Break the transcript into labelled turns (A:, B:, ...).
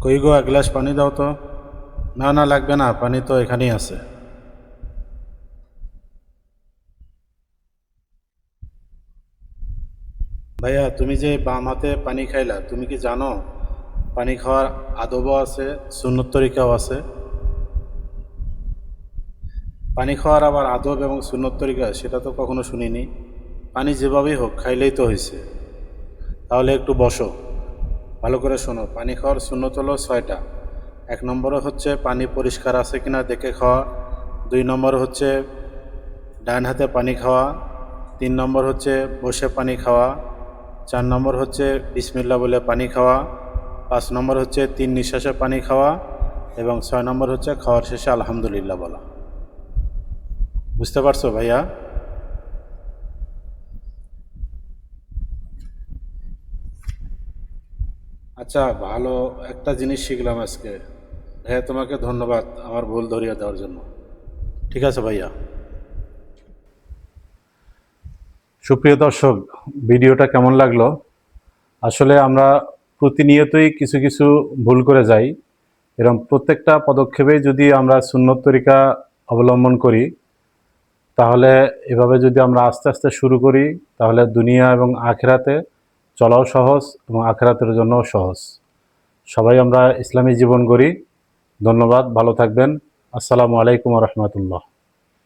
A: কই গো, এক গ্লাস পানি দাও তো। না না, লাগবে না, পানি তো এখানেই আছে। ভাইয়া, তুমি যে বাম হাতে পানি খাইলা, তুমি কি জানো পানি খাওয়ার আদবও আছে, সুন্নত তরিকাও আছে? পানি খাওয়ার আবার আদব এবং সুন্নত তরিকা, সেটা তো কখনো শুনিনি। পানি যেভাবেই হোক খাইলেই তো হয়েছে। তাহলে একটু বসো, ভালো করে শোনো। পানি খাওয়ার সুন্নত হলো 6টা। 1 নম্বরে হচ্ছে পানি পরিষ্কার আছে কিনা দেখে খাওয়া। 2 নম্বর হচ্ছে ডান হাতে পানি খাওয়া। 3 নম্বর হচ্ছে বসে পানি খাওয়া। 4 নম্বর হচ্ছে বিসমিল্লা বলে পানি খাওয়া। 5 নম্বর হচ্ছে 3 নিঃশ্বাসে পানি খাওয়া। এবং 6 নম্বর হচ্ছে খাওয়ার শেষে আলহামদুলিল্লাহ বলা। বুঝতে পারছো ভাইয়া? আচ্ছা, ভালো একটা জিনিস শিখলাম আজকে। ভাইয়া, তোমাকে ধন্যবাদ আমার ভুল ধরিয়ে দেওয়ার জন্য। ঠিক আছে ভাইয়া। সুপ্রিয় দর্শক, ভিডিওটা কেমন লাগলো? আসলে আমরা প্রতিনিয়তই কিছু কিছু ভুল করে যাই। এরকম প্রত্যেকটা পদক্ষেপে যদি আমরা সুন্নত তরিকা অবলম্বন করি, তাহলে এভাবে যদি আমরা আস্তে আস্তে শুরু করি, তাহলে দুনিয়া এবং আখিরাতে চলাও সহজ এবং আখিরাতের জন্যও সহজ। সবাই আমরা ইসলামী জীবন গড়ি। ধন্যবাদ, ভালো থাকবেন। আসসালামু আলাইকুম ওয়া রাহমাতুল্লাহ।